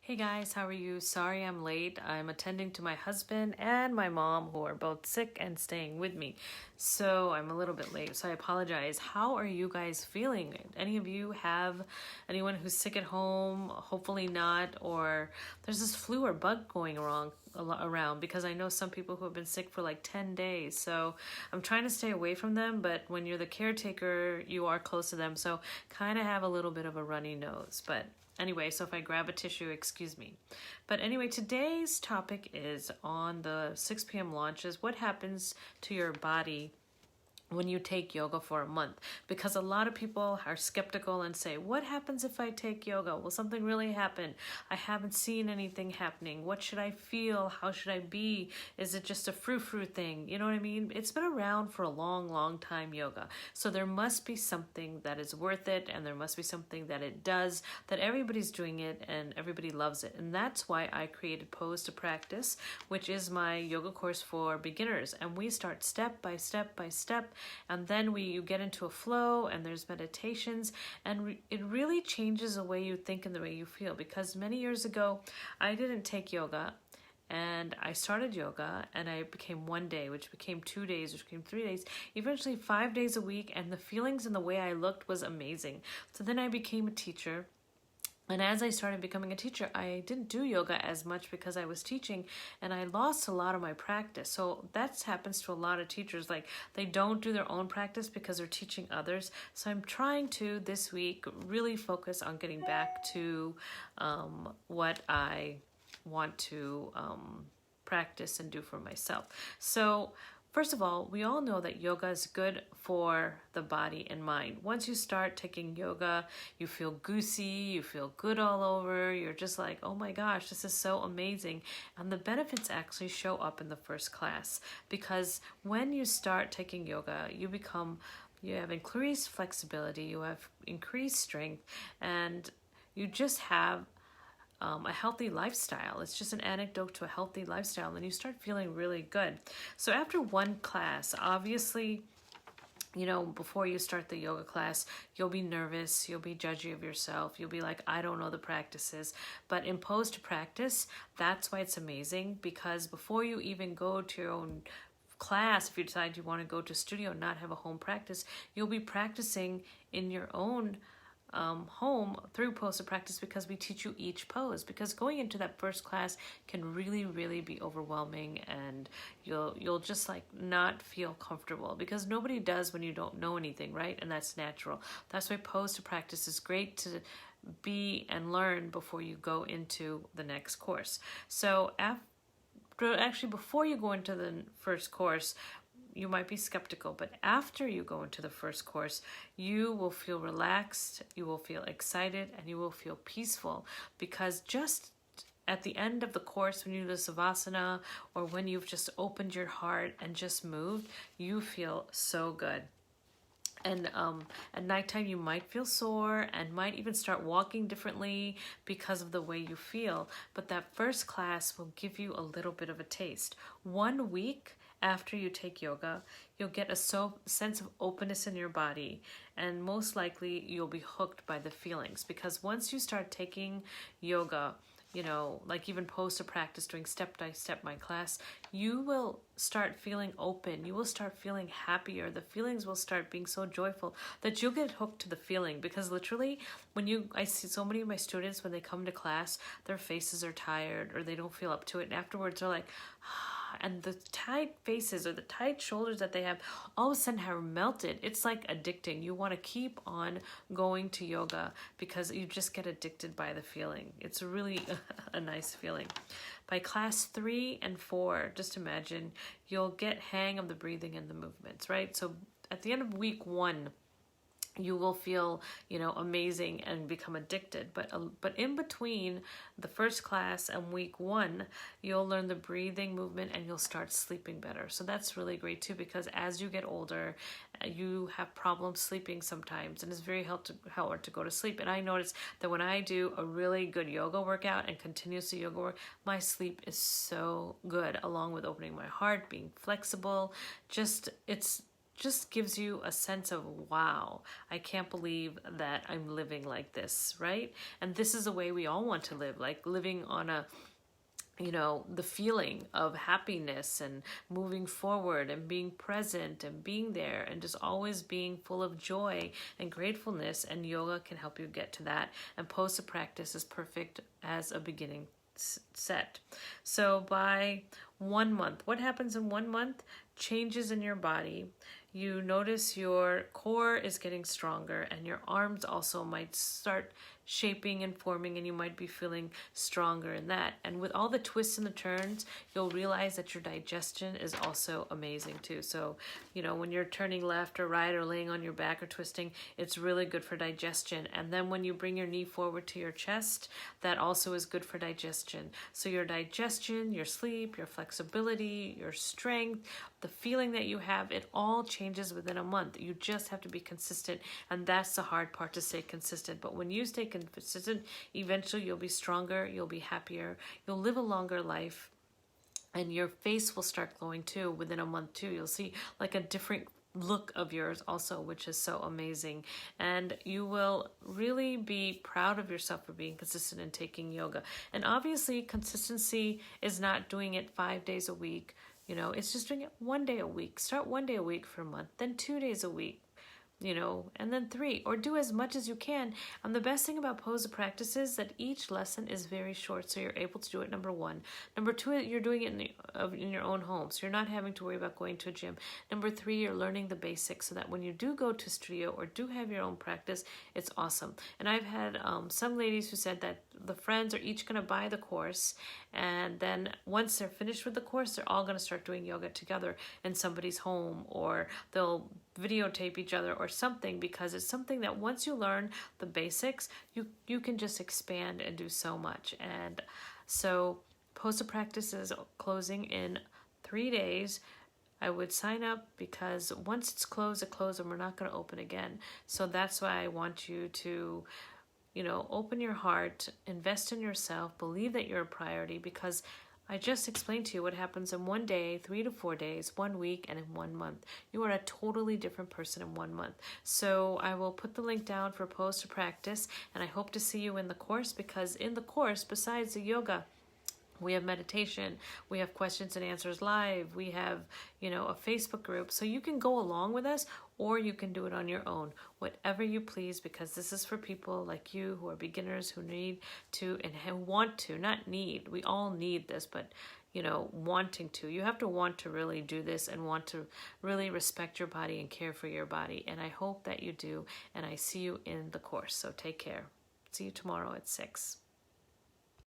Hey guys, how are you? Sorry I'm late. I'm attending to my husband and my mom who are both sick and staying with me. So I'm a little bit late, so I apologize. How are you guys feeling? Any of you have anyone who's sick at home? Hopefully not, or there's this flu or bug going around because I know some people who have been sick for like 10 days. So I'm trying to stay away from them, but when you're the caretaker, you are close to them. So kind of have a little bit of a runny nose, but anyway, so if I grab a tissue, excuse me. But anyway, today's topic is on the 6 p.m. launches. What happens to your body when you take yoga for a month? Because a lot of people are skeptical and say, what happens if I take yoga? Will something really happen? I haven't seen anything happening. What should I feel? How should I be? Is it just a frou-frou thing? You know what I mean? It's been around for a long time, yoga. So there must be something that is worth it, and there must be something that it does, that everybody's doing it and everybody loves it. And that's why I created Pose to Practice, which is my yoga course for beginners. And we start step by step by step, and then you get into a flow, and there's meditations, and it really changes the way you think and the way you feel. Because many years ago I didn't take yoga, and I started yoga, and I became 1 day, which became 2 days, which became 3 days, eventually 5 days a week, and the feelings and the way I looked was amazing. So then I became a teacher. And as I started becoming a teacher, I didn't do yoga as much because I was teaching, and I lost a lot of my practice. So that happens to a lot of teachers. Like, they don't do their own practice because they're teaching others. So I'm trying to, this week, really focus on getting back to what I want to practice and do for myself. So first of all, we all know that yoga is good for the body and mind. Once you start taking yoga, you feel goosey, you feel good all over. You're just like, oh my gosh, this is so amazing. And the benefits actually show up in the first class, because when you start taking yoga, you have increased flexibility, you have increased strength, and you just have a healthy lifestyle. It's just an anecdote to a healthy lifestyle, and you start feeling really good. So after one class, obviously, before you start the yoga class, you'll be nervous, you'll be judgy of yourself, you'll be like, I don't know the practices. But in Pose to Practice, that's why it's amazing, because before you even go to your own class, if you decide you want to go to a studio and not have a home practice, you'll be practicing in your own home through Pose to Practice, because we teach you each pose. Because going into that first class can really be overwhelming, and you'll just like not feel comfortable, because nobody does when you don't know anything, right? And that's natural. That's why Pose to Practice is great to be and learn before you go into the next course. So before you go into the first course, you might be skeptical, but after you go into the first course, you will feel relaxed, you will feel excited, and you will feel peaceful, because just at the end of the course, when you do the Savasana, or when you've just opened your heart and just moved, you feel so good. And at nighttime, you might feel sore and might even start walking differently because of the way you feel. But that first class will give you a little bit of a taste. 1 week after you take yoga, you'll get a sense of openness in your body, and most likely you'll be hooked by the feelings. Because once you start taking yoga, like even Pose to Practice, doing step by step my class, you will start feeling open, you will start feeling happier, the feelings will start being so joyful that you'll get hooked to the feeling. Because literally, I see so many of my students, when they come to class, their faces are tired or they don't feel up to it, and afterwards they're like, and the tight faces or the tight shoulders that they have all of a sudden have melted. It's like addicting. You want to keep on going to yoga because you just get addicted by the feeling. It's really a nice feeling. By class 3 and 4, just imagine you'll get hang of the breathing and the movements, right? So at the end of week 1, you will feel, amazing and become addicted. But in between the first class and week 1, you'll learn the breathing movement and you'll start sleeping better. So that's really great too, because as you get older, you have problems sleeping sometimes, and it's very hard to go to sleep. And I notice that when I do a really good yoga workout and continuously yoga work, my sleep is so good, along with opening my heart, being flexible. just gives you a sense of, wow, I can't believe that I'm living like this, right? And this is the way we all want to live, like living on a, the feeling of happiness and moving forward and being present and being there and just always being full of joy and gratefulness. And yoga can help you get to that. And Pose to Practice is perfect as a beginning set. So by 1 month, what happens in 1 month? Changes in your body. You notice your core is getting stronger, and your arms also might start shaping and forming, and you might be feeling stronger in that. And with all the twists and the turns, you'll realize that your digestion is also amazing too. So, when you're turning left or right or laying on your back or twisting, it's really good for digestion. And then when you bring your knee forward to your chest, that also is good for digestion. So your digestion, your sleep, your flexibility, your strength, the feeling that you have, it all changes within a month. You just have to be consistent, and that's the hard part, to stay consistent. But when you stay consistent, eventually you'll be stronger, you'll be happier, you'll live a longer life, and your face will start glowing too within a month too. You'll see like a different look of yours also, which is so amazing. And you will really be proud of yourself for being consistent in taking yoga. And obviously consistency is not doing it 5 days a week. It's just doing it 1 day a week. Start 1 day a week for a month, then 2 days a week, and then 3, or do as much as you can. And the best thing about Pose to Practice is that each lesson is very short, so you're able to do it, number 1. Number 2, you're doing it in your own home, so you're not having to worry about going to a gym. Number 3, you're learning the basics so that when you do go to studio or do have your own practice, it's awesome. And I've had some ladies who said that the friends are each going to buy the course, and then once they're finished with the course, they're all going to start doing yoga together in somebody's home, or they'll videotape each other or something, because it's something that once you learn the basics, you can just expand and do so much. And so Pose to Practice is closing in 3 days. I would sign up, because once it's closed, and we're not going to open again. So that's why I want you to open your heart, invest in yourself, believe that you're a priority, because I just explained to you what happens in 1 day, 3 to 4 days, 1 week, and in 1 month. You are a totally different person in 1 month. So I will put the link down for Pose to Practice, and I hope to see you in the course, because in the course, besides the yoga, we have meditation, we have questions and answers live, we have, a Facebook group. So you can go along with us, or you can do it on your own, whatever you please, because this is for people like you who are beginners, who need to and who want to, not need, we all need this, but wanting to. You have to want to really do this and want to really respect your body and care for your body. And I hope that you do. And I see you in the course. So take care. See you tomorrow at 6.